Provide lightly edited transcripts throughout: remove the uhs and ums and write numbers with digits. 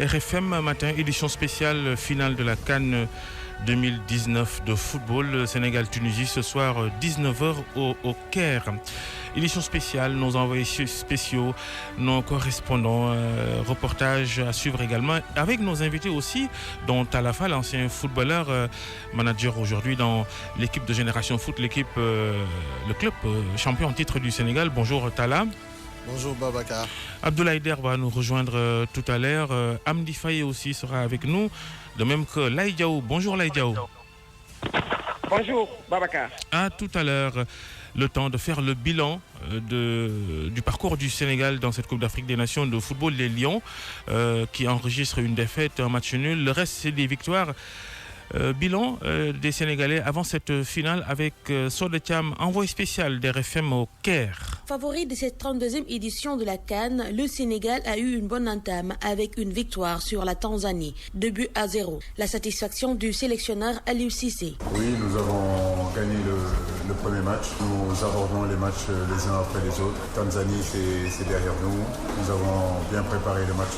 RFM Matin, édition spéciale finale de la CAN 2019 de football. Sénégal-Tunisie ce soir 19h au Caire. Édition spéciale, nos envoyés spéciaux, nos correspondants, reportages à suivre également avec nos invités aussi, dont Talafa, l'ancien footballeur, manager aujourd'hui dans l'équipe de Génération Foot, le club champion en titre du Sénégal. Bonjour Tala. Bonjour Babacar. Abdoulaye Der va nous rejoindre tout à l'heure. Amdi Faye aussi sera avec nous, de même que Laï Diaw. Bonjour Laï Diaw. Bonjour Babacar. À tout à l'heure. Le temps de faire le bilan du parcours du Sénégal dans cette Coupe d'Afrique des Nations de football, les Lions, qui enregistrent une défaite, un match nul. Le reste, c'est des victoires. Bilan des Sénégalais avant cette finale avec Sodetiam, envoyé spécial d'RFM au Caire. Favori de cette 32e édition de la CAN, le Sénégal a eu une bonne entame avec une victoire sur la Tanzanie, 2-0. La satisfaction du sélectionneur Aliou Cissé. Oui, nous avons gagné le premier match. Nous abordons les matchs les uns après les autres. Tanzanie, c'est derrière nous. Nous avons bien préparé le match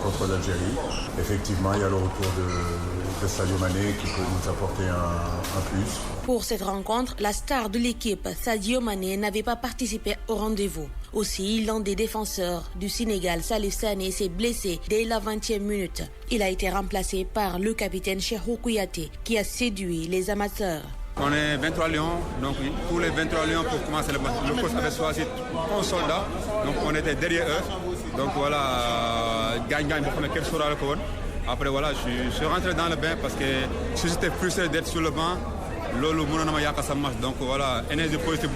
contre l'Algérie. Effectivement, il y a le retour de Sadio Mané qui peut nous apporter un plus. Pour cette rencontre, la star de l'équipe, Sadio Mané, n'avait pas participé au rendez-vous. Aussi, l'un des défenseurs du Sénégal, Salif Sané, s'est blessé dès la 20e minute. Il a été remplacé par le capitaine Cheikhou Kouyaté, qui a séduit les amateurs. On est 23 lions, donc pour les 23 lions pour commencer le match, le coach avait choisi 11 soldats, donc on était derrière eux. Donc voilà, gagne-gagne, quel sera le code. Après voilà, je suis rentré dans le bain parce que si j'étais frustré d'être sur le banc, donc voilà, énergie positive.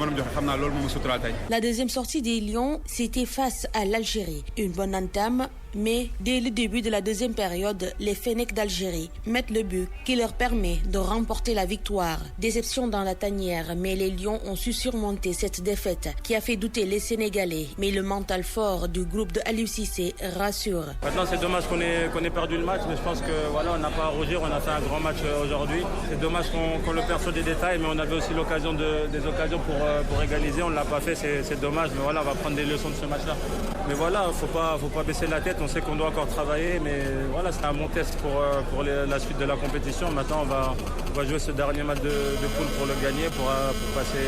La deuxième sortie des Lions, c'était face à l'Algérie. Une bonne entame, mais dès le début de la deuxième période, les Fennecs d'Algérie mettent le but qui leur permet de remporter la victoire. Déception dans la tanière, mais les Lions ont su surmonter cette défaite qui a fait douter les Sénégalais. Mais le mental fort du groupe de Aliou Cissé rassure. Maintenant, c'est dommage qu'on ait perdu le match, mais je pense que voilà, on n'a pas à rougir, on a fait un grand match aujourd'hui. C'est dommage qu'on le perd sur des détails, mais on avait aussi des occasions pour égaliser. On ne l'a pas fait, c'est dommage, mais voilà, on va prendre des leçons de ce match-là. Mais voilà, faut pas baisser la tête. On sait qu'on doit encore travailler, mais voilà, c'est un bon test pour la suite de la compétition. Maintenant, on va jouer ce dernier match de poule pour le gagner, pour passer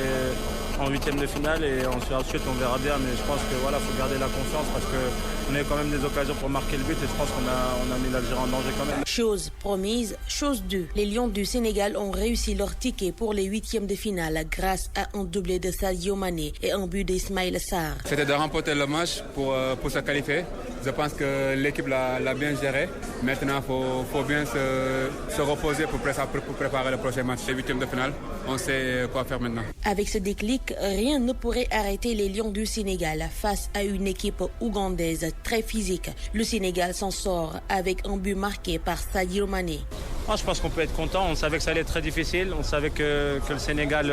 en huitième de finale, et ensuite on verra bien. Mais je pense que voilà, faut garder la confiance parce qu'on a eu quand même des occasions pour marquer le but, et je pense qu'on a mis l'Algérie en danger quand même. Chose promise, chose due. Les Lions du Sénégal ont réussi leur ticket pour les huitièmes de finale grâce à un doublé de Sadio Mané et un but d'Ismaïla Sarr. C'était de remporter le match pour se qualifier. Je pense que l'équipe l'a bien géré. Maintenant, il faut bien se reposer pour préparer le prochain match. Les huitièmes de finale, on sait quoi faire maintenant. Avec ce déclic, rien ne pourrait arrêter les Lions du Sénégal face à une équipe ougandaise très physique. Le Sénégal s'en sort avec un but marqué par Sadio Mané. Je pense qu'on peut être content. On savait que ça allait être très difficile. On savait que le Sénégal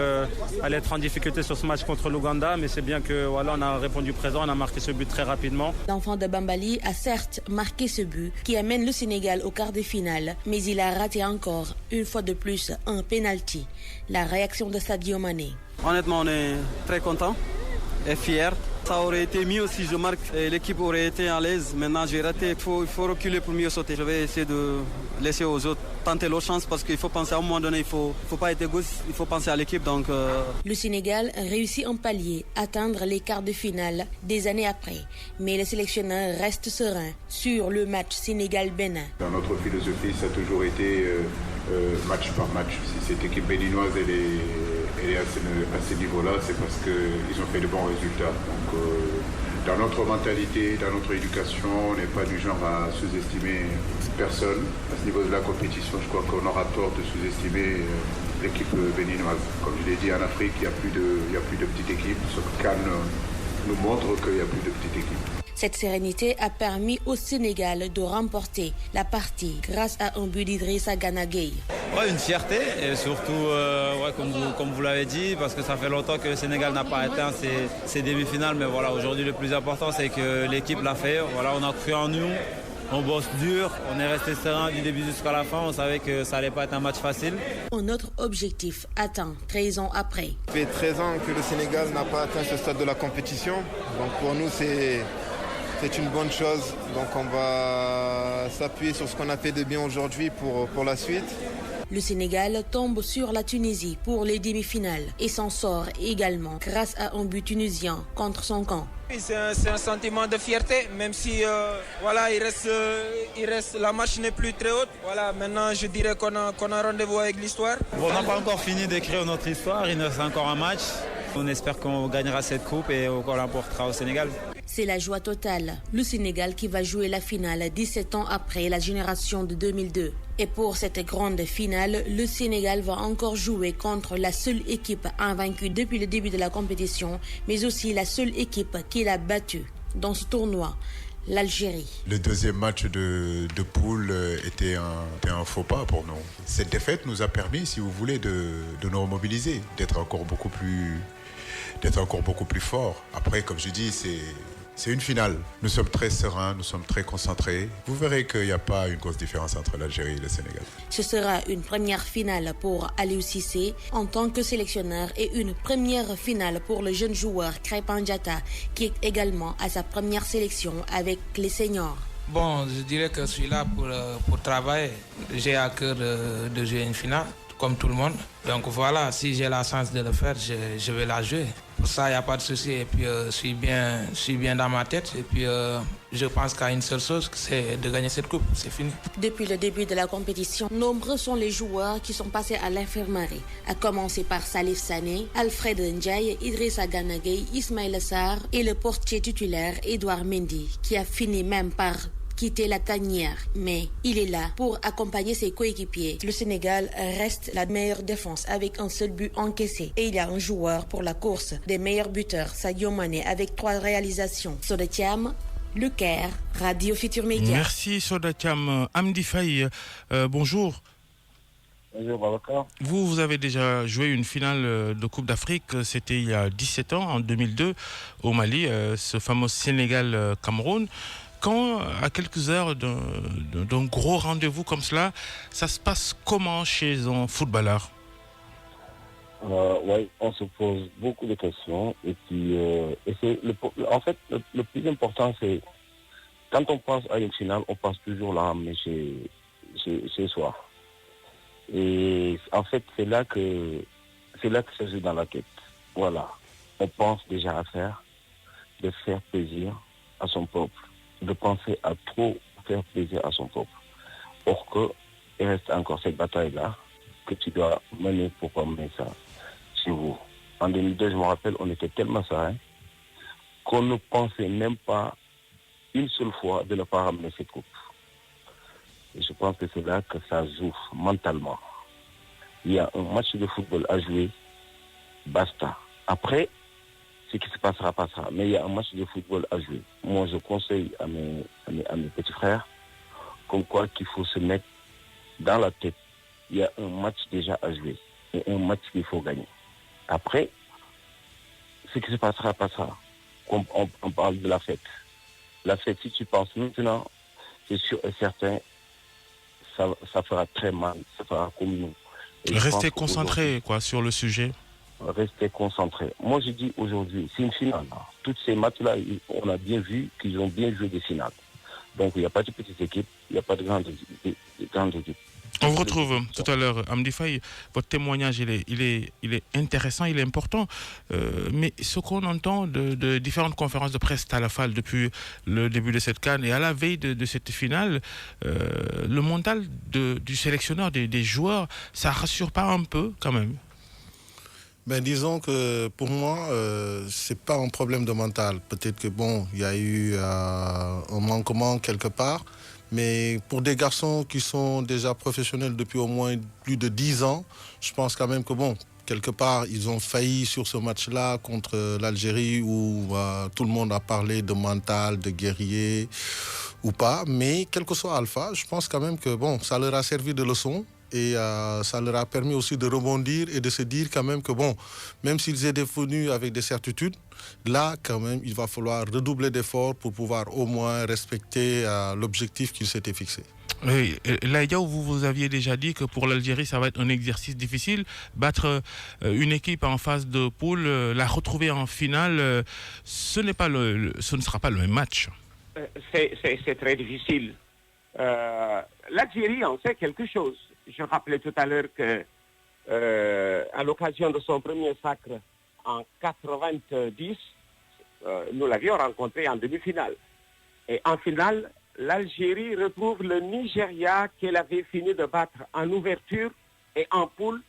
allait être en difficulté sur ce match contre l'Ouganda. Mais c'est bien que voilà, on a répondu présent, on a marqué ce but très rapidement. L'enfant de Bambali a certes marqué ce but qui amène le Sénégal au quart de finale. Mais il a raté encore, une fois de plus, un penalty. La réaction de Sadio Mané. Honnêtement, on est très content et fiers. Ça aurait été mieux si je marque et l'équipe aurait été à l'aise. Maintenant, j'ai raté. Il faut reculer pour mieux sauter. Je vais essayer de laisser aux autres tenter leur chance parce qu'il faut penser à un moment donné. Il faut pas être égoïste. Il faut penser à l'équipe. Le Sénégal réussit un palier, atteindre les quarts de finale des années après. Mais le sélectionneur reste serein sur le match Sénégal-Bénin. Dans notre philosophie, ça a toujours été match par match. Si cette équipe béninoise elle est à ce niveau-là, c'est parce qu'ils ont fait de bons résultats. Donc, dans notre mentalité, dans notre éducation, on n'est pas du genre à sous-estimer personne. À ce niveau de la compétition, je crois qu'on aura tort de sous-estimer l'équipe béninoise. Comme je l'ai dit, en Afrique, il n'y a plus de petites équipes. Ce CAN nous montre qu'il n'y a plus de petites équipes. Cette sérénité a permis au Sénégal de remporter la partie grâce à un but d'Idrissa Gana Gueye. Ouais, une fierté et surtout, comme vous l'avez dit, parce que ça fait longtemps que le Sénégal n'a pas atteint ses demi-finales. Mais voilà, aujourd'hui le plus important c'est que l'équipe l'a fait. Voilà, on a cru en nous. On bosse dur, on est resté serein du début jusqu'à la fin, on savait que ça allait pas être un match facile. Un autre objectif atteint 13 ans après. Ça fait 13 ans que le Sénégal n'a pas atteint ce stade de la compétition. Donc pour nous c'est une bonne chose. Donc on va s'appuyer sur ce qu'on a fait de bien aujourd'hui pour la suite. Le Sénégal tombe sur la Tunisie pour les demi-finales et s'en sort également grâce à un but tunisien contre son camp. C'est un sentiment de fierté, même si voilà, il reste, la marche n'est plus très haute. Voilà, maintenant je dirais qu'on a rendez-vous avec l'histoire. Bon, on n'a pas encore fini d'écrire notre histoire, il nous reste encore un match. On espère qu'on gagnera cette coupe et qu'on l'emportera au Sénégal. C'est la joie totale. Le Sénégal qui va jouer la finale 17 ans après la génération de 2002. Et pour cette grande finale, le Sénégal va encore jouer contre la seule équipe invaincue depuis le début de la compétition, mais aussi la seule équipe qu'il a battue dans ce tournoi, l'Algérie. Le deuxième match de poule était un faux pas pour nous. Cette défaite nous a permis, si vous voulez, de nous remobiliser, d'être encore beaucoup plus forts. Après, comme je dis, c'est une finale. Nous sommes très sereins, nous sommes très concentrés. Vous verrez qu'il n'y a pas une grosse différence entre l'Algérie et le Sénégal. Ce sera une première finale pour Aliou Cissé en tant que sélectionneur et une première finale pour le jeune joueur Krépin Diatta qui est également à sa première sélection avec les seniors. Bon, je dirais que je suis là pour travailler. J'ai à cœur de jouer une finale, comme tout le monde. Donc voilà, si j'ai la chance de le faire, je vais la jouer. Pour ça, il n'y a pas de souci. Et puis, je suis bien dans ma tête. Et puis, je pense qu'à une seule chose, c'est de gagner cette coupe. C'est fini. Depuis le début de la compétition, nombreux sont les joueurs qui sont passés à l'infirmerie. À commencer par Salif Sané, Alfred Ndiaye, Idrissa Gana Gueye, Ismaïla Sarr et le portier titulaire Edouard Mendy, qui a fini même par quitter la tanière, mais il est là pour accompagner ses coéquipiers. Le Sénégal reste la meilleure défense avec un seul but encaissé. Et il y a un joueur pour la course des meilleurs buteurs, Sadio Mané, avec 3 réalisations. Soda Thiam, Le Caire, Radio Futur Média. Merci Soda Thiam. Amdi Faye, bonjour. Bonjour Babacar. Vous avez déjà joué une finale de Coupe d'Afrique, c'était il y a 17 ans, en 2002, au Mali, ce fameux Sénégal-Cameroun. Quand, à quelques heures d'un gros rendez-vous comme cela, ça se passe comment chez un footballeur? Oui, on se pose beaucoup de questions. Et puis, en fait, le plus important, c'est quand on pense à une finale, on passe toujours là, mais chez soi. Et en fait, c'est là que ça joue dans la tête. Voilà. On pense déjà de faire plaisir à son peuple, de penser à trop faire plaisir à son peuple. Or il reste encore cette bataille-là que tu dois mener pour emmener ça chez vous. En 2002, je me rappelle, on était tellement sereins qu'on ne pensait même pas une seule fois de ne pas ramener cette coupe. Et je pense que c'est là que ça joue mentalement. Il y a un match de football à jouer, basta. Après, ce qui se passera, passera. Mais il y a un match de football à jouer. Moi, je conseille à mes petits frères, comme quoi qu'il faut se mettre dans la tête. Il y a un match déjà à jouer et un match qu'il faut gagner. Après, ce qui se passera, passera. On parle de la fête. La fête, si tu penses maintenant, c'est sûr et certain, ça fera très mal, ça fera comme nous. Restez concentrés sur le sujet. Rester concentré. Moi, je dis aujourd'hui, c'est une finale. Toutes ces matchs-là, on a bien vu qu'ils ont bien joué des finales. Donc, il n'y a pas de petites équipes, il n'y a pas de grandes équipes. On vous retrouve tout à l'heure, Amdi Faye. Votre témoignage, il est intéressant, il est important. Mais ce qu'on entend de différentes conférences de presse à la FAL depuis le début de cette CAN et à la veille de cette finale, le mental du sélectionneur, des joueurs, ça ne rassure pas un peu quand même? Disons que pour moi, c'est pas un problème de mental. Peut-être que il y a eu un manquement quelque part. Mais pour des garçons qui sont déjà professionnels depuis au moins plus de 10 ans, je pense quand même que quelque part, ils ont failli sur ce match-là contre l'Algérie où tout le monde a parlé de mental, de guerrier ou pas. Mais quel que soit Alpha, je pense quand même que ça leur a servi de leçon. Et ça leur a permis aussi de rebondir et de se dire quand même que même s'ils étaient venus avec des certitudes, là quand même il va falloir redoubler d'efforts pour pouvoir au moins respecter l'objectif qu'ils s'étaient fixé. Oui, Laïdia, vous aviez déjà dit que pour l'Algérie ça va être un exercice difficile, battre une équipe en phase de poule, la retrouver en finale, ce ne sera pas le même match. C'est très difficile. L'Algérie en sait quelque chose. Je rappelais tout à l'heure que à l'occasion de son premier sacre en 90, nous l'avions rencontré en demi-finale. Et en finale, l'Algérie retrouve le Nigeria qu'elle avait fini de battre en ouverture et en poule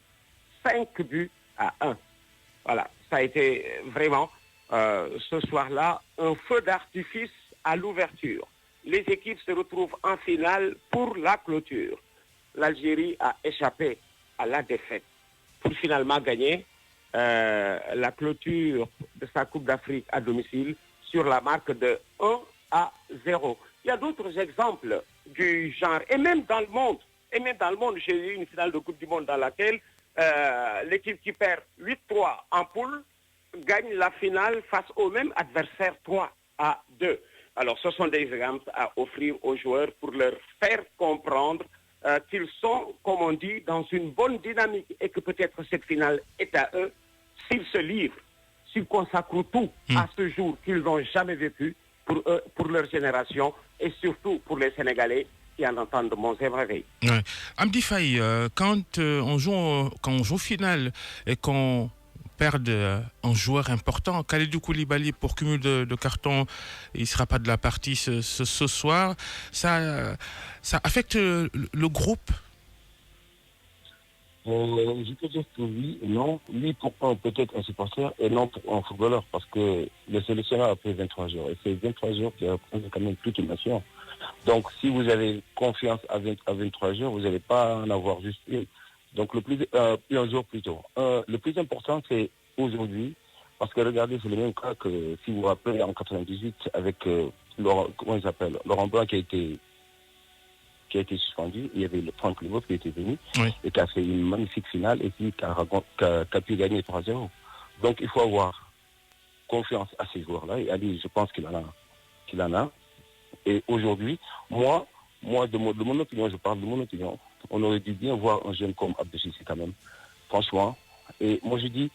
5-1. Voilà, ça a été vraiment ce soir-là un feu d'artifice à l'ouverture. Les équipes se retrouvent en finale pour la clôture. L'Algérie a échappé à la défaite pour finalement gagner la clôture de sa Coupe d'Afrique à domicile sur la marque de 1-0. Il y a d'autres exemples du genre. Et même dans le monde, j'ai eu une finale de Coupe du Monde dans laquelle l'équipe qui perd 8-3 en poule gagne la finale face au même adversaire 3-2. Alors ce sont des exemples à offrir aux joueurs pour leur faire comprendre qu'ils sont, comme on dit, dans une bonne dynamique et que peut-être cette finale est à eux s'ils se livrent, s'ils consacrent tout à ce jour qu'ils n'ont jamais vécu pour eux, pour leur génération et surtout pour les Sénégalais qui en entendent mon réveil. Ouais. Amdi Faye, quand on joue finale et qu'on perd un joueur important, Kalidou Koulibaly, pour cumul de cartons, il ne sera pas de la partie ce soir, ça affecte le groupe? Je peux dire que oui et non. Oui, pour peut-être un supporter et non pour un footballeur, parce que le sélectionneur a pris 23 jours. Et c'est 23 jours qui représentent quand même toute une nation. Donc, si vous avez confiance à 23 jours, vous n'allez pas en avoir juste une. Donc, un jour plus tôt. Le plus important, c'est aujourd'hui, parce que regardez, c'est le même cas que, si vous vous rappelez, en 98, avec Laurent Blanc qui a été suspendu. Il y avait le Franck Leboeuf qui était venu et qui a fait une magnifique finale et qui a pu gagner 3-0. Donc, il faut avoir confiance à ces joueurs-là. Et Ali, je pense qu'il en a. Et aujourd'hui, moi, de mon opinion, je parle de mon opinion, on aurait dû bien voir un jeune comme Abdou Cissé quand même, franchement. Et moi, je dis,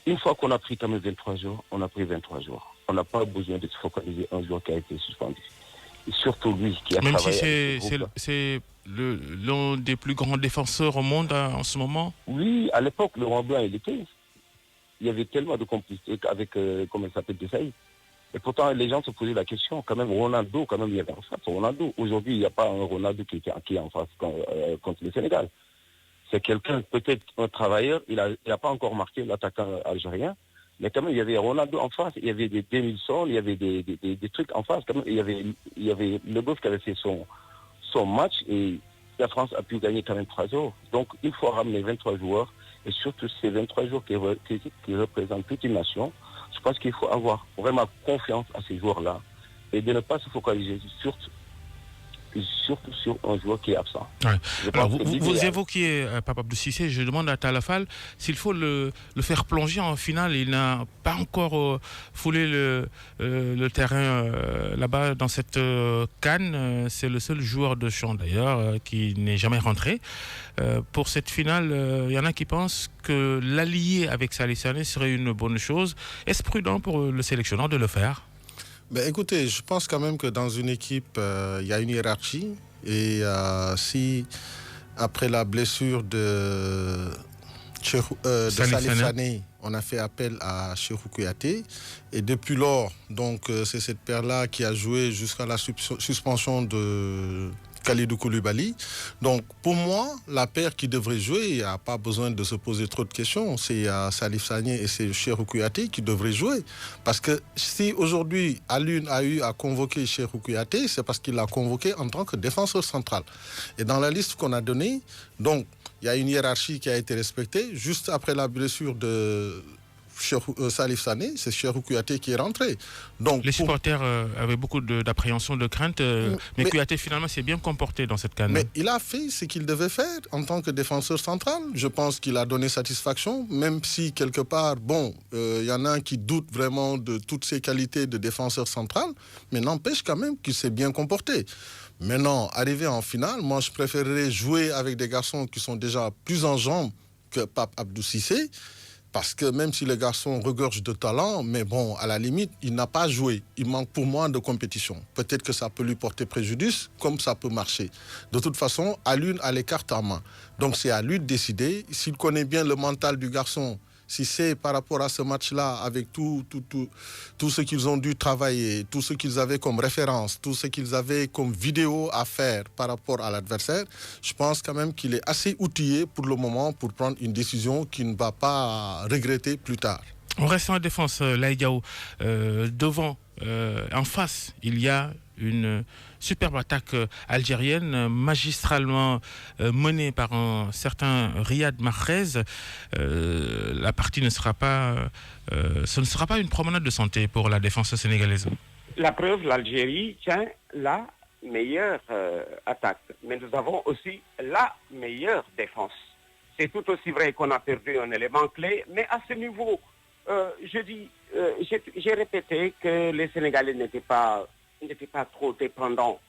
une fois qu'on a pris quand même 23 jours, on a pris 23 jours. On n'a pas besoin de se focaliser un joueur qui a été suspendu. Et surtout lui qui a travaillé. Même si c'est l'un des plus grands défenseurs au monde en ce moment. Oui, à l'époque, Laurent Blanc, il y avait tellement de complicité avec, comment il s'appelle, Desailly. Et pourtant, les gens se posaient la question, quand même, Ronaldo, quand même, il y avait en face. Ronaldo, aujourd'hui, il n'y a pas un Ronaldo qui est en face contre le Sénégal. C'est quelqu'un, peut-être un travailleur, il n'a pas encore marqué l'attaquant algérien, mais quand même, il y avait Ronaldo en face, il y avait des Demilson, il y avait des trucs en face. Quand même, il y avait Leboeuf qui avait fait son match et la France a pu gagner quand même 3-0. Donc, il faut ramener 23 joueurs et surtout ces 23 joueurs qui représentent toute une nation. Je pense qu'il faut avoir vraiment confiance à ces joueurs-là et de ne pas se focaliser surtout sur un joueur qui est absent. Ouais. Alors, vous évoquiez Pape Abdou Cissé, je demande à Talafal s'il faut le faire plonger en finale. Il n'a pas encore foulé le terrain là-bas dans cette CAN. C'est le seul joueur de champ d'ailleurs qui n'est jamais rentré. Pour cette finale, il y en a qui pensent que l'allier avec Salif Sané serait une bonne chose. Est-ce prudent pour le sélectionneur de le faire? Écoutez, je pense quand même que dans une équipe, il y a une hiérarchie. Et si, après la blessure de Salif Sané, on a fait appel à Cheikhou Kouyaté. Et depuis lors, donc, c'est cette paire-là qui a joué jusqu'à la suspension de Kalidou Koulibaly. Donc, pour moi, la paire qui devrait jouer, il n'y a pas besoin de se poser trop de questions. C'est Salif Sané et c'est Cheikhou Kouyaté qui devraient jouer. Parce que si aujourd'hui, Alioune a eu à convoquer Cheikhou Kouyaté, c'est parce qu'il l'a convoqué en tant que défenseur central. Et dans la liste qu'on a donnée, donc, il y a une hiérarchie qui a été respectée. Juste après la blessure de Salif Sané, c'est Cheikhou Kouyaté qui est rentré. Donc, les supporters avaient beaucoup d'appréhension, de crainte, mais Kouyaté finalement s'est bien comporté dans cette CAN. Mais il a fait ce qu'il devait faire en tant que défenseur central. Je pense qu'il a donné satisfaction, même si quelque part, y en a qui doutent vraiment de toutes ses qualités de défenseur central, mais n'empêche quand même qu'il s'est bien comporté. Maintenant, arrivé en finale, moi je préférerais jouer avec des garçons qui sont déjà plus en jambes que Pape Abdou Cissé. Parce que même si le garçon regorge de talent, mais bon, à la limite, il n'a pas joué. Il manque pour moi de compétition. Peut-être que ça peut lui porter préjudice, comme ça peut marcher. De toute façon, à l'une, à les cartes en main. Donc c'est à lui de décider. S'il connaît bien le mental du garçon, si c'est par rapport à ce match-là, avec tout ce qu'ils ont dû travailler, tout ce qu'ils avaient comme référence, tout ce qu'ils avaient comme vidéo à faire par rapport à l'adversaire, je pense quand même qu'il est assez outillé pour le moment pour prendre une décision qu'il ne va pas regretter plus tard. On reste en défense, Laïdiaou. Devant, en face, il y a une superbe attaque algérienne magistralement menée par un certain Riyad Mahrez. La partie ne sera pas, ce ne sera pas une promenade de santé pour la défense sénégalaise. La preuve, l'Algérie tient la meilleure attaque, mais nous avons aussi la meilleure défense. C'est tout aussi vrai qu'on a perdu un élément clé, mais à ce niveau, j'ai répété que les Sénégalais n'étaient pas trop dépendants,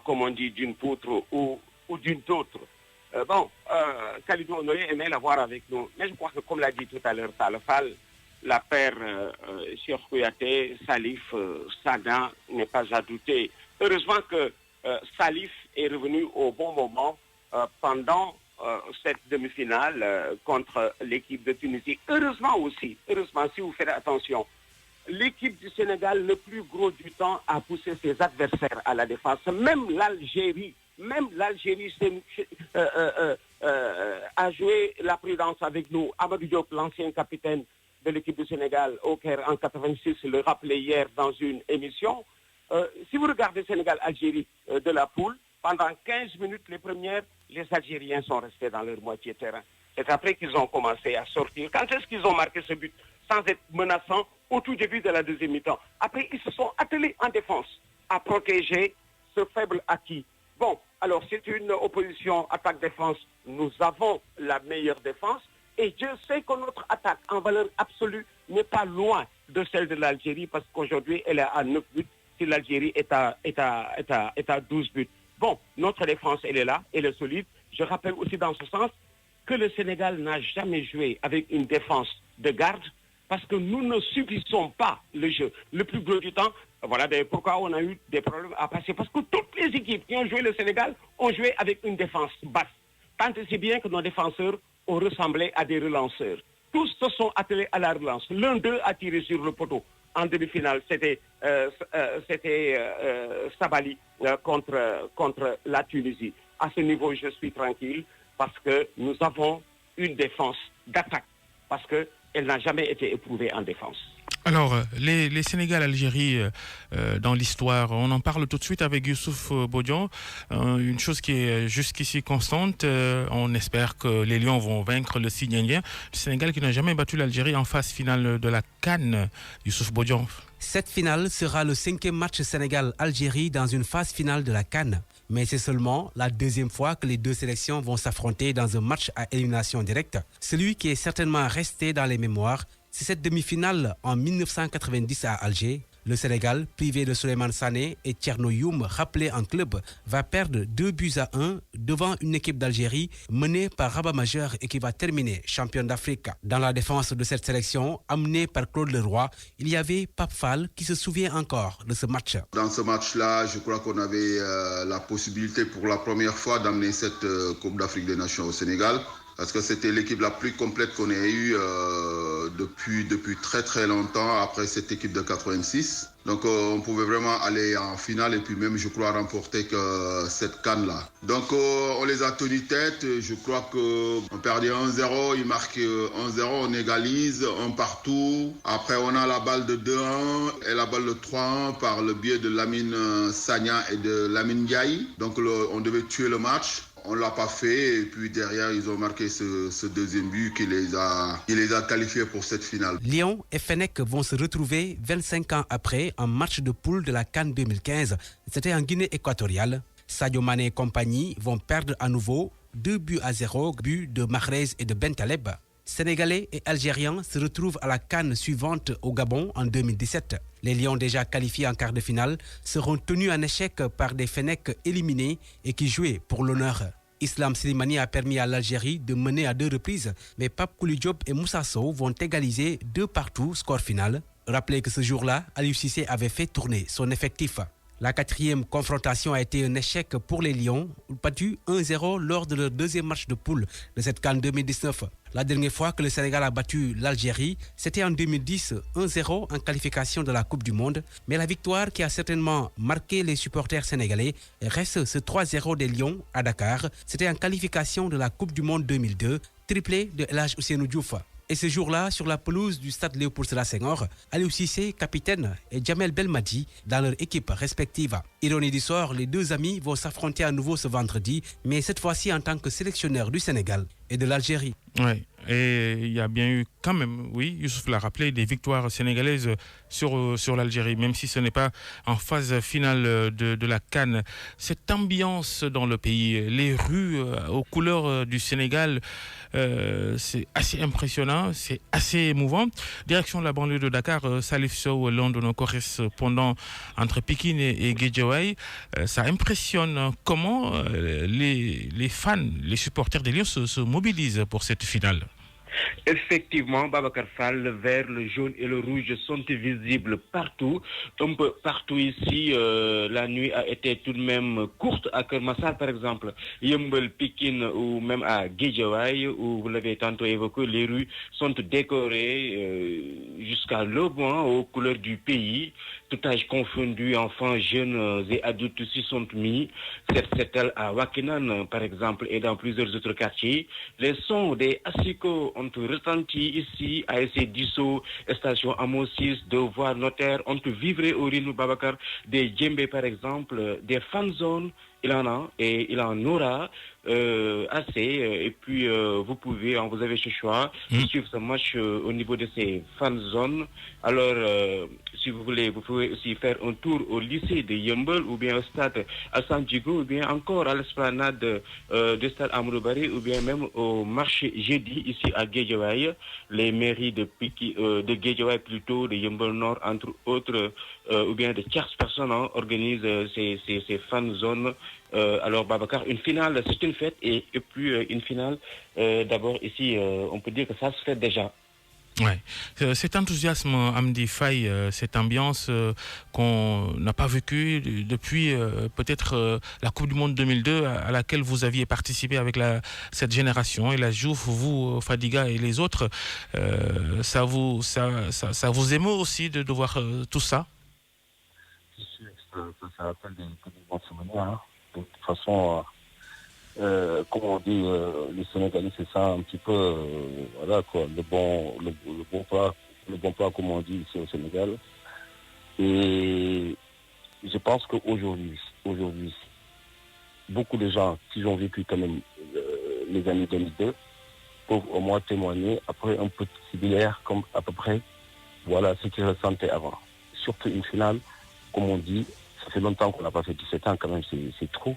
comme on dit, d'une poutre ou d'une autre. Kalidou Honoré aimait l'avoir avec nous. Mais je crois que, comme l'a dit tout à l'heure Talfal, la paire Cheikh Kouyaté, Salif, Sada n'est pas à douter. Heureusement que Salif est revenu au bon moment pendant cette demi-finale contre l'équipe de Tunisie. Heureusement aussi, si vous faites attention, l'équipe du Sénégal, le plus gros du temps, a poussé ses adversaires à la défense. Même l'Algérie a joué la prudence avec nous. Amadou Diop, l'ancien capitaine de l'équipe du Sénégal au Caire en 86, le rappelait hier dans une émission. Si vous regardez Sénégal-Algérie de la poule, pendant 15 minutes, les premières, les Algériens sont restés dans leur moitié terrain. C'est après qu'ils ont commencé à sortir. Quand est-ce qu'ils ont marqué ce but sans être menaçants au tout début de la deuxième mi-temps? Après, ils se sont attelés en défense à protéger ce faible acquis. Bon, alors c'est une opposition attaque-défense. Nous avons la meilleure défense et je sais que notre attaque en valeur absolue n'est pas loin de celle de l'Algérie parce qu'aujourd'hui, elle est à 9 buts si l'Algérie est à 12 buts. Bon, notre défense, elle est là, elle est solide. Je rappelle aussi dans ce sens que le Sénégal n'a jamais joué avec une défense de garde parce que nous ne subissons pas le jeu. Le plus gros du temps, voilà pourquoi on a eu des problèmes à passer. Parce que toutes les équipes qui ont joué le Sénégal ont joué avec une défense basse. Tant et si bien que nos défenseurs ont ressemblé à des relanceurs. Tous se sont attelés à la relance. L'un d'eux a tiré sur le poteau. En demi-finale, c'était Sabali contre la Tunisie. À ce niveau, je suis tranquille parce que nous avons une défense d'attaque. Parce qu'elle n'a jamais été éprouvée en défense. Alors, les Sénégal-Algérie dans l'histoire, on en parle tout de suite avec Youssouf Bodian. Une chose qui est jusqu'ici constante, on espère que les Lions vont vaincre le Signalien. Le Sénégal qui n'a jamais battu l'Algérie en phase finale de la CAN. Youssouf Bodian. Cette finale sera le 5e match Sénégal-Algérie dans une phase finale de la CAN. Mais c'est seulement la deuxième fois que les deux sélections vont s'affronter dans un match à élimination directe. Celui qui est certainement resté dans les mémoires, c'est cette demi-finale en 1990 à Alger. Le Sénégal, privé de Souleymane Sané et Thierno Youm, rappelé en club, va perdre 2-1 devant une équipe d'Algérie menée par Rabat Majeur et qui va terminer championne d'Afrique. Dans la défense de cette sélection, amenée par Claude Leroy, il y avait Pape Fall qui se souvient encore de ce match. Dans ce match-là, je crois qu'on avait la possibilité pour la première fois d'amener cette Coupe d'Afrique des Nations au Sénégal. Parce que c'était l'équipe la plus complète qu'on ait eue depuis très très longtemps après cette équipe de 86. Donc on pouvait vraiment aller en finale et puis même je crois remporter que cette CAN-là. Donc on les a tenus tête, je crois qu'on perdait 1-0, ils marquent 1-0, on égalise, un partout. Après on a la balle de 2-1 et la balle de 3-1 par le biais de Lamine Sagna et de Lamine Ndiaye. Donc on devait tuer le match. On ne l'a pas fait et puis derrière ils ont marqué ce deuxième but qui les a qualifiés pour cette finale. Lyon et Fennec vont se retrouver 25 ans après en match de poule de la CAN 2015. C'était en Guinée équatoriale. Sadio Mané et compagnie vont perdre à nouveau 2-0, but de Mahrez et de Bentaleb. Sénégalais et Algériens se retrouvent à la CAN suivante au Gabon en 2017. Les Lions déjà qualifiés en quart de finale seront tenus en échec par des Fennecs éliminés et qui jouaient pour l'honneur. Islam Slimani a permis à l'Algérie de mener à 2 reprises, mais Pape Kouli Diop et Moussa Sow vont égaliser 2-2, score final. Rappelez que ce jour-là, Aliou Cissé avait fait tourner son effectif. La 4e confrontation a été un échec pour les Lions, battus 1-0 lors de leur 2e match de poule de cette CAN 2019. La dernière fois que le Sénégal a battu l'Algérie, c'était en 2010, 1-0 en qualification de la Coupe du Monde. Mais la victoire qui a certainement marqué les supporters sénégalais reste ce 3-0 des Lions à Dakar. C'était en qualification de la Coupe du Monde 2002, triplé de El Hadji Ousseynou Diouf. Et ce jour-là, sur la pelouse du stade Léopold Sédar Senghor, Aliou Cissé, capitaine, et Djamel Belmadi dans leur équipe respective. Ironie du sort, les 2 amis vont s'affronter à nouveau ce vendredi, mais cette fois-ci en tant que sélectionneur du Sénégal et de l'Algérie. Oui, et il y a bien eu quand même, oui, Youssouf l'a rappelé, des victoires sénégalaises sur l'Algérie, même si ce n'est pas en phase finale de la CAN. Cette ambiance dans le pays, les rues aux couleurs du Sénégal, c'est assez impressionnant, c'est assez émouvant. Direction de la banlieue de Dakar, Salif Sow, l'un de nos correspondants entre Pikine et Guédiawaye, ça impressionne comment les fans, les supporters des Lions se mobilisent pour cette finale. Effectivement, Babacar Fall, le vert, le jaune et le rouge sont visibles partout. Un peu partout ici, la nuit a été tout de même courte à Kermassar, par exemple, Yeumbeul, Pikine ou même à Guédiawaye, où vous l'avez tantôt évoqué, les rues sont décorées jusqu'à l'aube aux couleurs du pays. Tout âge confondu, enfants, jeunes et adultes s'y sont mis. C'est à Wakinan, par exemple, et dans plusieurs autres quartiers. Les sons des Asiko ont retenti ici, à ASC Disso, station Amo 6, Devoir Notaire, ont vivré au rythme Babacar, des djembé par exemple, des fan zones, il en a et il en aura assez. Et puis vous avez ce choix de suivre ce match au niveau de ces fan zones. Alors, si vous voulez, vous pouvez aussi faire un tour au lycée de Yeumbeul ou bien au stade Assane Djigo ou bien encore à l'esplanade du stade Amadou Barry ou bien même au marché jeudi ici à Guédiawaye. Les mairies de Guédiawaye plutôt, de Yeumbeul Nord entre autres, ou bien de tierces personnes organisent ces fan zones. Alors Babacar, une finale, c'est une fête et puis une finale, d'abord ici, on peut dire que ça se fait déjà. Ouais. Cet enthousiasme, Amdi Faye, cette ambiance qu'on n'a pas vécue depuis peut-être la Coupe du Monde 2002 à laquelle vous aviez participé avec cette génération, et la Diouf, vous, Fadiga et les autres, ça vous émeut aussi de voir tout ça? Ça rappelle des bons souvenirs. Hein. De toute façon, comme on dit, les Sénégalais, c'est ça un petit peu, voilà quoi, le bon plat, comme on dit ici au Sénégal. Et je pense qu'aujourd'hui, beaucoup de gens qui ont vécu quand même les années 2002 peuvent au moins témoigner après un peu similaire, comme à peu près, voilà ce qu'ils ressentaient avant. Surtout une finale, comme on dit, ça fait longtemps qu'on n'a pas fait 17 ans quand même, c'est trop.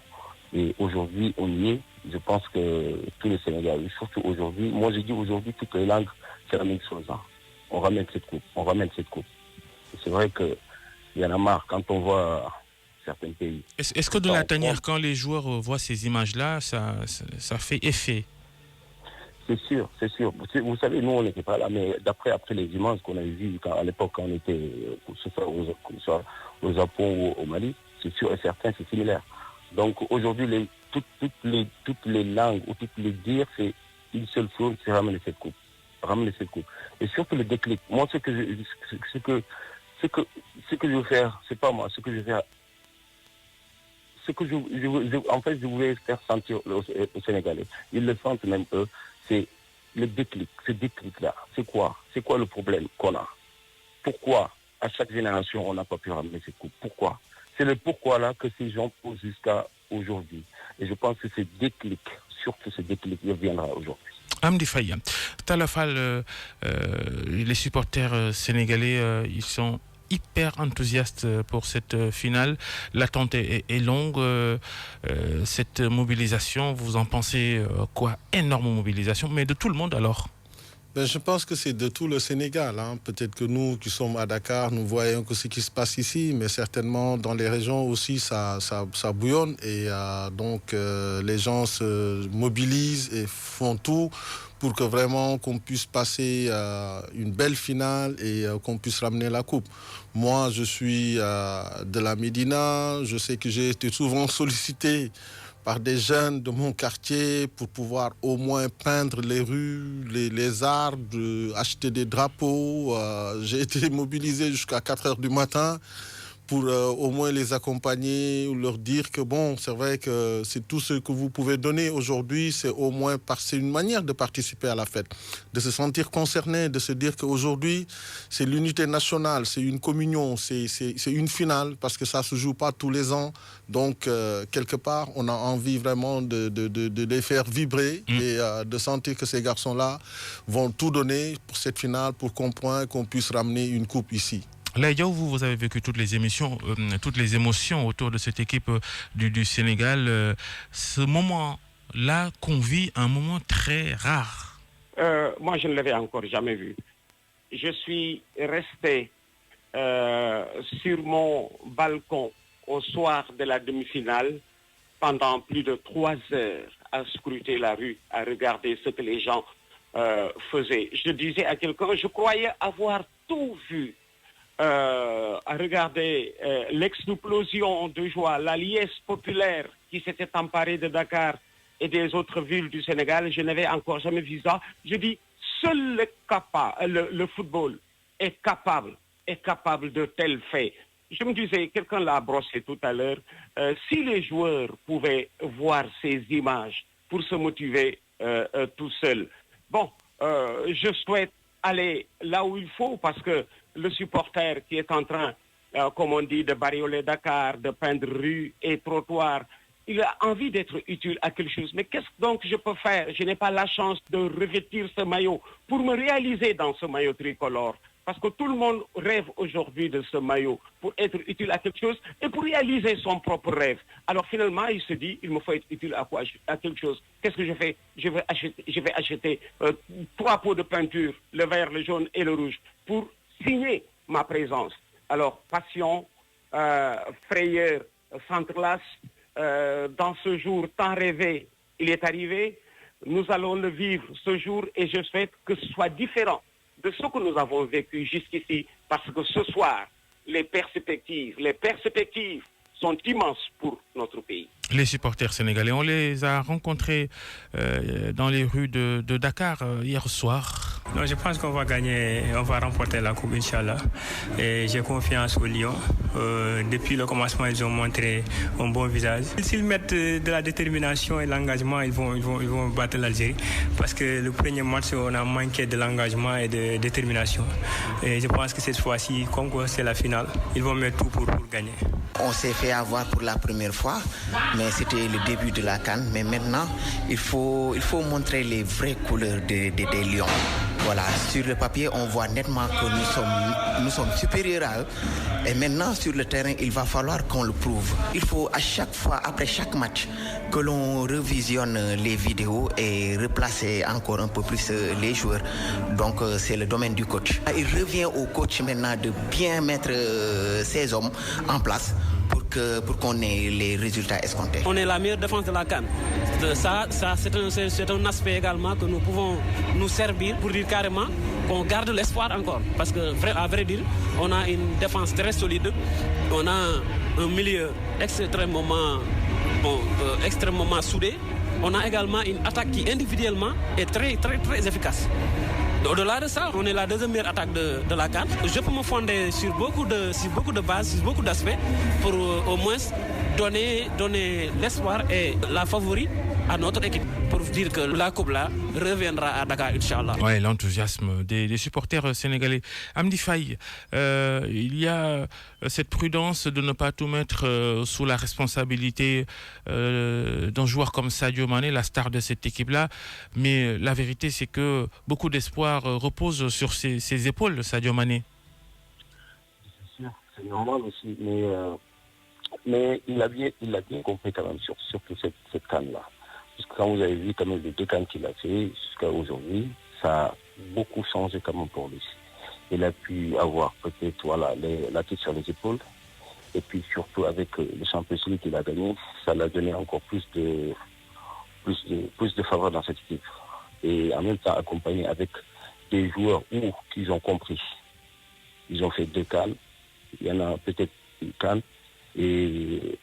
Et aujourd'hui, on y est. Je pense que tous les Sénégalais, surtout aujourd'hui, moi j'ai dit aujourd'hui, toutes les langues, c'est la même chose. Hein. On ramène cette coupe. Et c'est vrai qu'il y en a marre quand on voit certains pays. Est-ce que de la tanière, quand les joueurs voient ces images-là, ça fait effet? C'est sûr. Vous savez, nous, on n'était pas là, mais après les images qu'on a vues à l'époque, quand on était au Japon ou au Mali, c'est sûr et certain, c'est similaire. Donc aujourd'hui, toutes les langues ou toutes les dires, c'est une seule chose, c'est ramener cette coupe. Et surtout le déclic. Moi, ce que je veux faire, c'est pas moi, ce que je veux faire. Je voulais faire sentir aux Sénégalais. Ils le sentent même eux. C'est le déclic, ce déclic-là. C'est quoi le problème qu'on a? Pourquoi, à chaque génération, on n'a pas pu ramener cette coupe? Pourquoi? C'est le pourquoi-là que ces gens posent jusqu'à aujourd'hui. Et je pense que ce déclic, surtout ce déclic, reviendra aujourd'hui. Amdi Faye, Talafal, les supporters sénégalais, ils sont hyper enthousiastes pour cette finale. L'attente est longue. Cette mobilisation, vous en pensez quoi? Énorme mobilisation, mais de tout le monde alors? Je pense que c'est de tout le Sénégal. Peut-être que nous qui sommes à Dakar, nous voyons que ce qui se passe ici, mais certainement dans les régions aussi, ça bouillonne. Et donc, les gens se mobilisent et font tout pour que vraiment qu'on puisse passer une belle finale et qu'on puisse ramener la coupe. Moi, je suis de la Médina. Je sais que j'ai été souvent sollicité par des jeunes de mon quartier pour pouvoir au moins peindre les rues, les arbres, acheter des drapeaux. J'ai été mobilisé jusqu'à 4 heures du matin pour au moins les accompagner ou leur dire que bon, c'est vrai que c'est tout ce que vous pouvez donner aujourd'hui, c'est au moins c'est une manière de participer à la fête, de se sentir concerné, de se dire qu'aujourd'hui, c'est l'unité nationale, c'est une communion, c'est une finale, parce que ça se joue pas tous les ans. Donc, quelque part, on a envie vraiment de les faire vibrer et de sentir que ces garçons-là vont tout donner pour cette finale, pour qu'on puisse ramener une coupe ici. Là, vous avez vécu toutes les émotions autour de cette équipe du Sénégal. Ce moment-là qu'on vit, un moment très rare. Moi, je ne l'avais encore jamais vu. Je suis resté sur mon balcon au soir de la demi-finale pendant plus de 3 heures à scruter la rue, à regarder ce que les gens faisaient. Je disais à quelqu'un, je croyais avoir tout vu. À regarder l'explosion de joie, la liesse populaire qui s'était emparée de Dakar et des autres villes du Sénégal, je n'avais encore jamais vu ça. Je dis, seul le football est capable de tels faits. Je me disais, quelqu'un l'a brossé tout à l'heure, si les joueurs pouvaient voir ces images pour se motiver tout seuls. Bon, je souhaite aller là où il faut parce que le supporter qui est en train, comme on dit, de barrioler Dakar, de peindre rue et trottoir, il a envie d'être utile à quelque chose. Mais qu'est-ce donc je peux faire? Je n'ai pas la chance de revêtir ce maillot pour me réaliser dans ce maillot tricolore. Parce que tout le monde rêve aujourd'hui de ce maillot pour être utile à quelque chose et pour réaliser son propre rêve. Alors finalement, il se dit, il me faut être utile à quelque chose. Qu'est-ce que je fais? Je vais acheter 3 pots de peinture, le vert, le jaune et le rouge, pour signer ma présence. Alors, passion, frayeur s'entrelacent. Dans ce jour tant rêvé, il est arrivé. Nous allons le vivre ce jour et je souhaite que ce soit différent de ce que nous avons vécu jusqu'ici, parce que ce soir, les perspectives sont immenses pour notre pays. Les supporters sénégalais, on les a rencontrés dans les rues de Dakar hier soir. Non, je pense qu'on va gagner, on va remporter la coupe, Inch'Allah. Et j'ai confiance aux Lions. Depuis le commencement, ils ont montré un bon visage. S'ils mettent de la détermination et l'engagement, ils vont battre l'Algérie. Parce que le premier match, on a manqué de l'engagement et de détermination. Et je pense que cette fois-ci, comme c'est la finale, ils vont mettre tout pour gagner. On s'est fait avoir pour la première fois, mais c'était le début de la CAN. Mais maintenant, il faut montrer les vraies couleurs des Lions. Voilà, sur le papier, on voit nettement que nous sommes supérieurs à eux. Et maintenant, sur le terrain, il va falloir qu'on le prouve. Il faut à chaque fois, après chaque match, que l'on revisionne les vidéos et replacer encore un peu plus les joueurs. Donc, c'est le domaine du coach. Il revient au coach maintenant de bien mettre ses hommes en place pour qu'on ait les résultats escomptés. On est la meilleure défense de la CAN. Ça c'est un aspect également que nous pouvons nous servir pour dire carrément qu'on garde l'espoir encore. Parce que, à vrai dire, on a une défense très solide. On a un milieu extrêmement soudé. On a également une attaque qui individuellement est très, très, très efficace. Au-delà de ça, on est la deuxième meilleure attaque de la CAN. Je peux me fonder sur beaucoup de bases, sur beaucoup d'aspects pour au moins donner l'espoir et la favori à notre équipe pour dire que la coupe là reviendra à Dakar, Inch'Allah. Ouais, l'enthousiasme des supporters sénégalais. Amdi Faye, il y a cette prudence de ne pas tout mettre sous la responsabilité d'un joueur comme Sadio Mané, la star de cette équipe-là. Mais la vérité, c'est que beaucoup d'espoir repose sur ses épaules, Sadio Mané. C'est sûr, c'est normal aussi, mais il a bien compris quand même surtout cette canne-là. Parce que quand vous avez vu quand même les 2 cannes qu'il a fait jusqu'à aujourd'hui, ça a beaucoup changé quand même pour lui. Il a pu avoir peut-être la tête sur les épaules. Et puis surtout avec le Champions League qu'il a gagné, ça l'a donné encore plus de faveur dans cette équipe. Et en même temps accompagné avec des joueurs qui ont compris. Ils ont fait 2 CAN, il y en a peut-être une CAN, et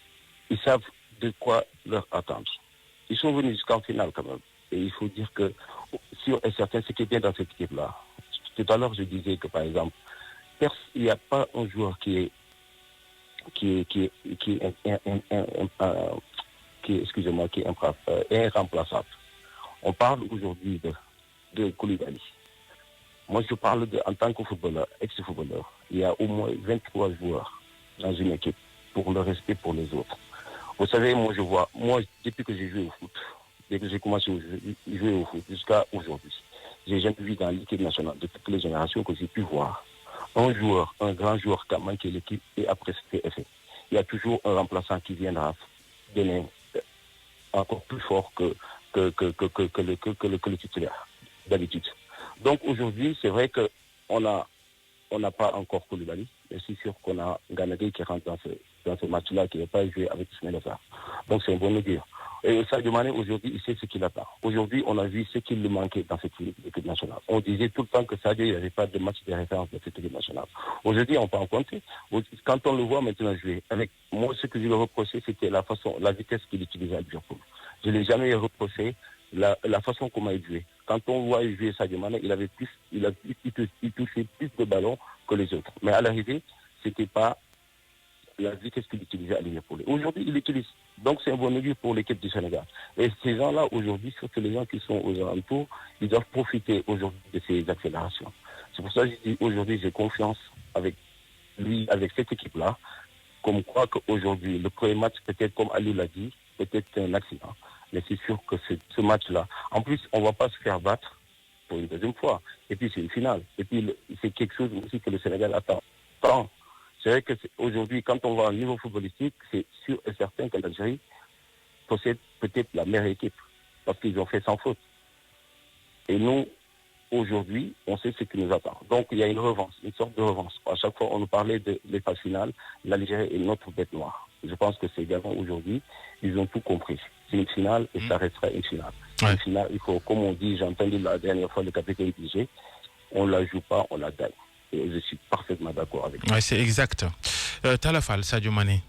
ils savent de quoi leur attendre. Ils sont venus jusqu'en finale quand même. Et il faut dire que, sûr et certain, ce qui est bien dans cette équipe-là, tout à l'heure je disais que par exemple, il n'y a pas un joueur qui est irremplaçable. On parle aujourd'hui de Koulibaly. Moi, je parle en tant que footballeur, ex-footballeur. Il y a au moins 23 joueurs dans une équipe, pour le respect pour les autres. Vous savez, moi, depuis que j'ai joué au foot, dès que j'ai commencé à jouer au foot jusqu'à aujourd'hui, j'ai jamais vu dans l'équipe nationale, de toutes les générations que j'ai pu voir, un grand joueur qui a manqué l'équipe et après c'était fait. Il y a toujours un remplaçant qui viendra donner encore plus fort que le titulaire d'habitude. Donc aujourd'hui, c'est vrai qu'on n'a pas encore Koulibaly, mais c'est sûr qu'on a Gana Gueye qui rentre dans ce match-là, qui n'a pas joué avec Ismaïla Sarr. Donc c'est un bon dire. Et Sadio Mané, aujourd'hui, il sait ce qu'il attend. Aujourd'hui, on a vu ce qu'il lui manquait dans cette équipe nationale. On disait tout le temps que Sadio, il n'avait pas de match de référence dans cette équipe nationale. Aujourd'hui, on peut en compter. Quand on le voit maintenant jouer, avec moi, ce que je lui reprochais, c'était la vitesse qu'il utilisait à Liverpool. Je ne l'ai jamais reproché la façon comment il jouait. Quand on voit jouer Sadio Mané, il touchait plus de ballons que les autres. Mais à l'arrivée, c'était pas la vitesse qu'il utilisait à Liverpool. Aujourd'hui, il l'utilise. Donc, c'est un bon augure pour l'équipe du Sénégal. Et ces gens-là, aujourd'hui, surtout les gens qui sont aux alentours, ils doivent profiter aujourd'hui de ces accélérations. C'est pour ça que je dis aujourd'hui, j'ai confiance avec lui, avec cette équipe-là, comme quoi qu'aujourd'hui, le premier match, peut-être comme Ali l'a dit, peut-être un accident. Mais c'est sûr que ce match-là, en plus, on ne va pas se faire battre pour une deuxième fois. Et puis, c'est une finale. Et puis, c'est quelque chose aussi que le Sénégal attend. C'est vrai qu'aujourd'hui, quand on va au niveau footballistique, c'est sûr et certain que l'Algérie possède peut-être la meilleure équipe, parce qu'ils ont fait sans faute. Et nous, aujourd'hui, on sait ce qui nous attend. Donc, il y a une revanche, une sorte de revanche. À chaque fois, on nous parlait de l'état final, l'Algérie est notre bête noire. Je pense que ces gamins, aujourd'hui, ils ont tout compris. C'est une finale et ça restera une finale. Ouais. Une finale, il faut, comme on dit, j'ai entendu la dernière fois le capitaine DJ, on ne la joue pas, on la gagne. Et je suis parfaitement d'accord avec lui. Oui, c'est exact. Talafal, Sadio Mané.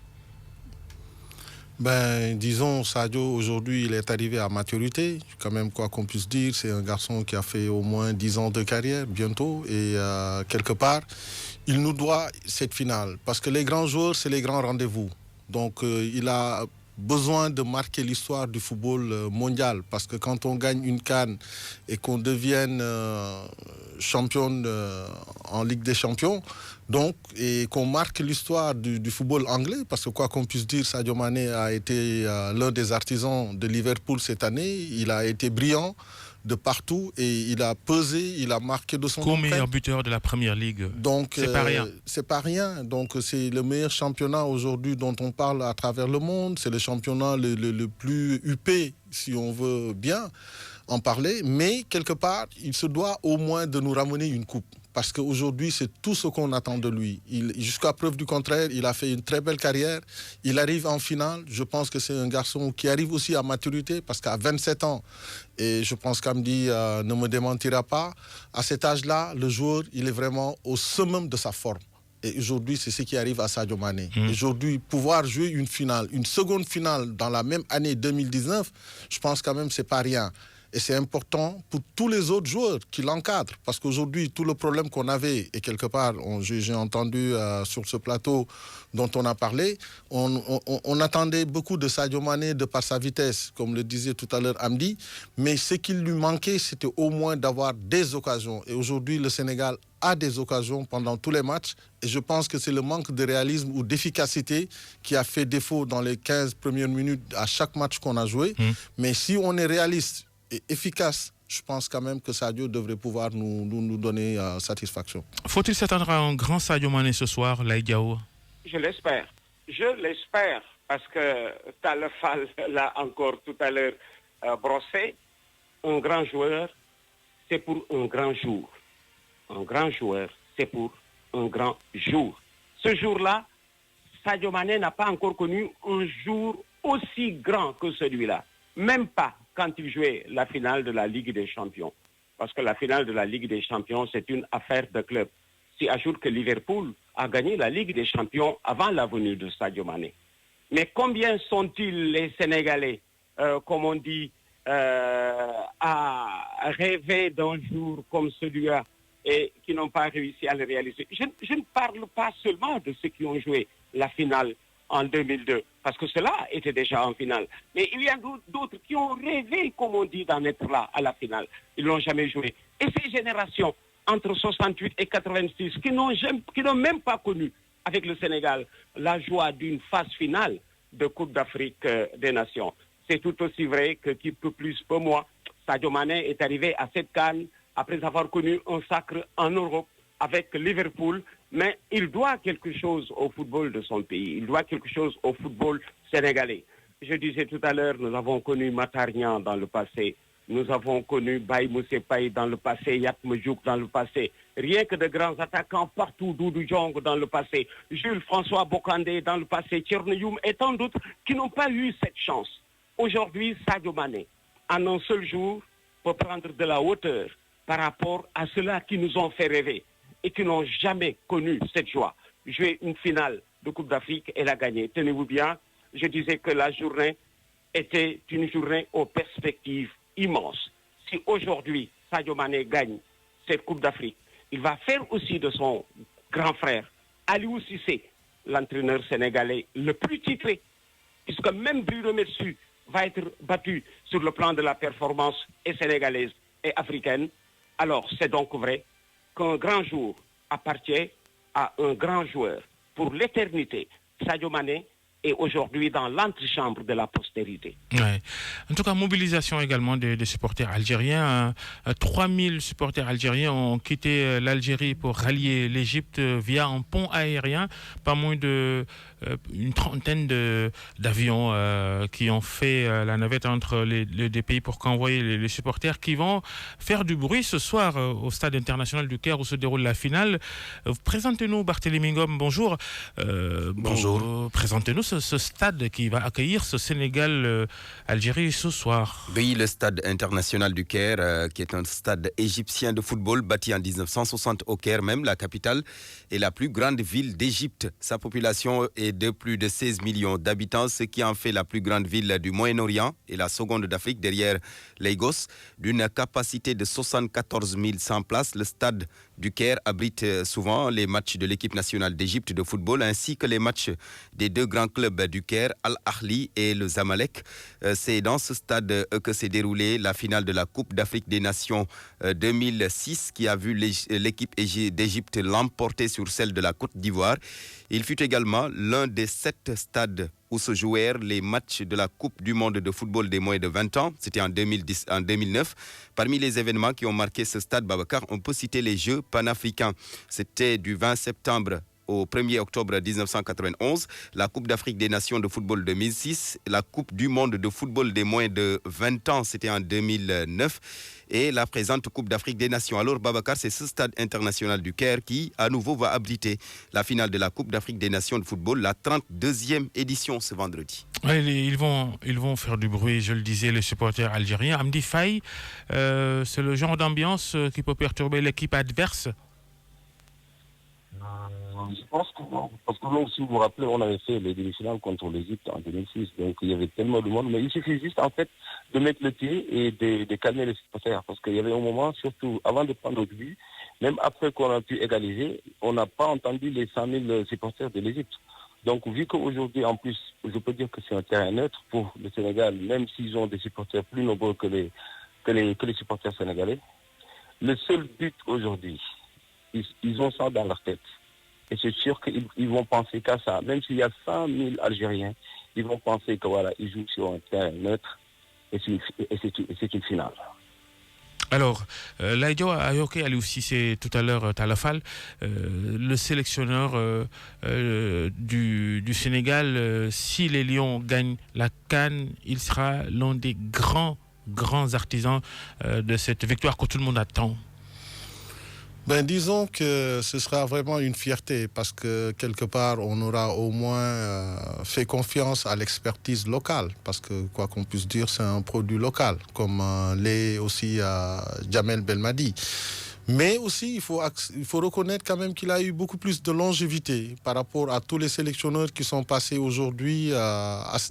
Disons, Sadio, aujourd'hui, il est arrivé à maturité. Quand même, quoi qu'on puisse dire, c'est un garçon qui a fait au moins 10 ans de carrière, bientôt. Et quelque part, il nous doit cette finale. Parce que les grands joueurs, c'est les grands rendez-vous. Donc, il a besoin de marquer l'histoire du football mondial. Parce que quand on gagne une CAN et qu'on devienne championne en Ligue des Champions, donc, et qu'on marque l'histoire du football anglais, parce que quoi qu'on puisse dire, Sadio Mané a été l'un des artisans de Liverpool cette année. Il a été brillant de partout et il a pesé, il a marqué de son empreinte. Co-meilleur buteur de la Première Ligue. Donc, c'est pas rien. C'est pas rien. Donc, c'est le meilleur championnat aujourd'hui dont on parle à travers le monde. C'est le championnat le plus huppé, si on veut bien en parler. Mais quelque part, il se doit au moins de nous ramener une coupe. Parce qu'aujourd'hui, c'est tout ce qu'on attend de lui. Jusqu'à preuve du contraire, il a fait une très belle carrière. Il arrive en finale. Je pense que c'est un garçon qui arrive aussi à maturité, parce qu'à 27 ans, et je pense qu'Amdi ne me démentira pas, à cet âge-là, le joueur, il est vraiment au summum de sa forme. Et aujourd'hui, c'est ce qui arrive à Sadio Mané. Aujourd'hui, pouvoir jouer une finale, une seconde finale dans la même année 2019, je pense quand même que ce n'est pas rien. Et c'est important pour tous les autres joueurs qui l'encadrent. Parce qu'aujourd'hui, tout le problème qu'on avait, et quelque part, j'ai entendu sur ce plateau dont on a parlé, on attendait beaucoup de Sadio Mané de par sa vitesse, comme le disait tout à l'heure Amdi. Mais ce qui lui manquait, c'était au moins d'avoir des occasions. Et aujourd'hui, le Sénégal a des occasions pendant tous les matchs. Et je pense que c'est le manque de réalisme ou d'efficacité qui a fait défaut dans les 15 premières minutes à chaque match qu'on a joué. Mais si on est réaliste et efficace, je pense quand même que Sadio devrait pouvoir nous donner satisfaction. Faut-il s'attendre à un grand Sadio Mané ce soir, Laïdiao? Je l'espère. Je l'espère, parce que Talafal l'a encore tout à l'heure brossé. Un grand joueur, c'est pour un grand jour. Un grand joueur, c'est pour un grand jour. Ce jour-là, Sadio Mané n'a pas encore connu un jour aussi grand que celui-là. Même pas quand il jouait la finale de la Ligue des Champions. Parce que la finale de la Ligue des Champions, c'est une affaire de club. Si ajoute que Liverpool a gagné la Ligue des Champions avant la venue de Sadio Mané. Mais combien sont-ils les Sénégalais, comme on dit, à rêver d'un jour comme celui-là et qui n'ont pas réussi à le réaliser? Je ne parle pas seulement de ceux qui ont joué la finale en 2002, parce que cela était déjà en finale. Mais il y a d'autres qui ont rêvé, comme on dit, d'en être là à la finale. Ils ne l'ont jamais joué. Et ces générations, entre 68 et 86, qui n'ont même pas connu, avec le Sénégal, la joie d'une phase finale de Coupe d'Afrique des Nations. C'est tout aussi vrai que qui peut plus peut moins. Sadio Mané est arrivé à cette CAN après avoir connu un sacre en Europe avec Liverpool, mais il doit quelque chose au football de son pays, il doit quelque chose au football sénégalais. Je disais tout à l'heure, nous avons connu Matarnian dans le passé, nous avons connu Baye Moussé Paye dans le passé, Yatma Diouk dans le passé, rien que de grands attaquants partout, Doudou Diong dans le passé, Jules François Bokandé dans le passé, Thierno Youm et tant d'autres qui n'ont pas eu cette chance. Aujourd'hui, Sadio Mané, en un seul jour, peut prendre de la hauteur par rapport à ceux-là qui nous ont fait rêver et qui n'ont jamais connu cette joie. Jouer une finale de Coupe d'Afrique et la gagner. Tenez-vous bien, je disais que la journée était une journée aux perspectives immenses. Si aujourd'hui Sadio Mané gagne cette Coupe d'Afrique, il va faire aussi de son grand frère, Aliou Cissé, l'entraîneur sénégalais le plus titré, puisque même Bruno Metsu va être battu sur le plan de la performance et sénégalaise et africaine. Alors c'est donc vrai qu'un grand jour appartient à un grand joueur. Pour l'éternité, Sadio Mané est aujourd'hui dans l'antichambre de la postérité. Ouais. En tout cas, mobilisation également des supporters algériens. 3000 supporters algériens ont quitté l'Algérie pour rallier l'Égypte via un pont aérien. Pas moins une trentaine d'avions qui ont fait la navette entre les deux pays pour convoyer les supporters qui vont faire du bruit ce soir au stade international du Caire où se déroule la finale. Présentez-nous, Barthélémy Ngom, bonjour. Bonjour. Présentez-nous ce stade qui va accueillir ce Sénégal-Algérie ce soir. Oui, le stade international du Caire, qui est un stade égyptien de football bâti en 1960 au Caire même, la capitale, est la plus grande ville d'Égypte. Sa population est de plus de 16 millions d'habitants, ce qui en fait la plus grande ville du Moyen-Orient et la seconde d'Afrique derrière Lagos. D'une capacité de 74 100 places, le stade du Caire abrite souvent les matchs de l'équipe nationale d'Égypte de football ainsi que les matchs des deux grands clubs du Caire, Al-Ahli et le Zamalek. C'est dans ce stade que s'est déroulée la finale de la Coupe d'Afrique des Nations 2006 qui a vu l'équipe d'Égypte l'emporter sur celle de la Côte d'Ivoire. Il fut également l'un des 7 stades où se jouèrent les matchs de la Coupe du monde de football des moins de 20 ans. C'était en 2009. Parmi les événements qui ont marqué ce stade, Babacar, on peut citer les Jeux panafricains. C'était du 20 septembre au 1er octobre 1991, la Coupe d'Afrique des Nations de football 2006, la Coupe du monde de football des moins de 20 ans, c'était en 2009, et la présente Coupe d'Afrique des Nations. Alors Babacar, c'est ce stade international du Caire qui, à nouveau, va abriter la finale de la Coupe d'Afrique des Nations de football, la 32e édition ce vendredi. Ouais, ils vont faire du bruit, je le disais, les supporters algériens. Amdi Faye, c'est le genre d'ambiance qui peut perturber l'équipe adverse. Je pense que non, parce que là, si vous vous rappelez, on avait fait les demi-finales contre l'Égypte en 2006, donc il y avait tellement de monde, mais il suffit juste en fait de mettre le pied et de calmer les supporters, parce qu'il y avait un moment, surtout avant de prendre le but, même après qu'on a pu égaliser, on n'a pas entendu les 100 000 supporters de l'Égypte. Donc vu qu'aujourd'hui, en plus, je peux dire que c'est un terrain neutre pour le Sénégal, même s'ils ont des supporters plus nombreux que les supporters sénégalais, le seul but aujourd'hui, ils ont ça dans leur tête. Et c'est sûr qu'ils vont penser qu'à ça. Même s'il y a 100 000 Algériens, ils vont penser que voilà, ils jouent sur un terrain neutre et c'est une finale. Alors, Laïdio a évoqué Aliou Cissé tout à l'heure, Talafal, le sélectionneur du Sénégal. Si les Lions gagnent la CAN, il sera l'un des grands grands artisans de cette victoire que tout le monde attend? Disons que ce sera vraiment une fierté parce que quelque part, on aura au moins fait confiance à l'expertise locale parce que, quoi qu'on puisse dire, c'est un produit local, comme l'est aussi Djamel Belmadi. Mais aussi, il faut reconnaître quand même qu'il a eu beaucoup plus de longévité par rapport à tous les sélectionneurs qui sont passés aujourd'hui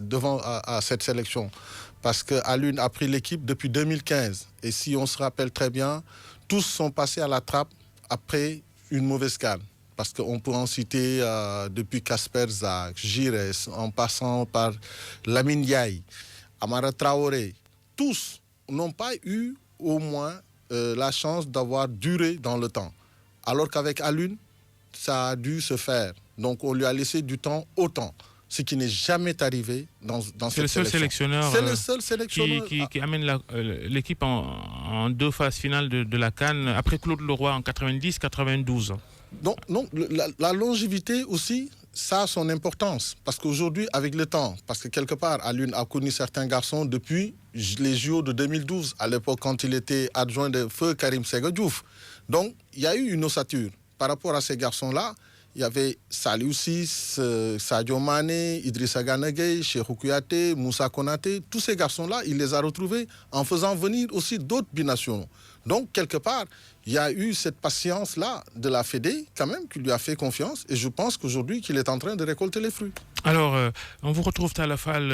devant cette sélection. Parce qu'Alun a pris l'équipe depuis 2015. Et si on se rappelle très bien, tous sont passés à la trappe après une mauvaise CAN. Parce qu'on peut en citer depuis Kasper Zak, Gires, en passant par Lamine Yaye, Amara Traoré. Tous n'ont pas eu au moins la chance d'avoir duré dans le temps. Alors qu'avec Alun, ça a dû se faire. Donc on lui a laissé du temps au temps. Ce qui n'est jamais arrivé dans cette sélection. C'est le seul sélectionneur qui amène l'équipe en deux phases finales de la CAN, après Claude Leroy en 90-92. Non, la longévité aussi, ça a son importance. Parce qu'aujourd'hui, avec le temps, parce que quelque part, Alun a connu certains garçons depuis les JO de 2012, à l'époque quand il était adjoint de feu Karim Séga Diouf. Donc, il y a eu une ossature. Par rapport à ces garçons-là, il y avait Saliou Ciss, Sadio Mané, Idrissa Gana Gueye, Cheikhou Kouyaté, Moussa Konaté. Tous ces garçons-là, il les a retrouvés en faisant venir aussi d'autres binationaux. Donc, quelque part, il y a eu cette patience-là de la Fédé, quand même, qui lui a fait confiance. Et je pense qu'aujourd'hui, qu'il est en train de récolter les fruits. Alors, on vous retrouve à la Fall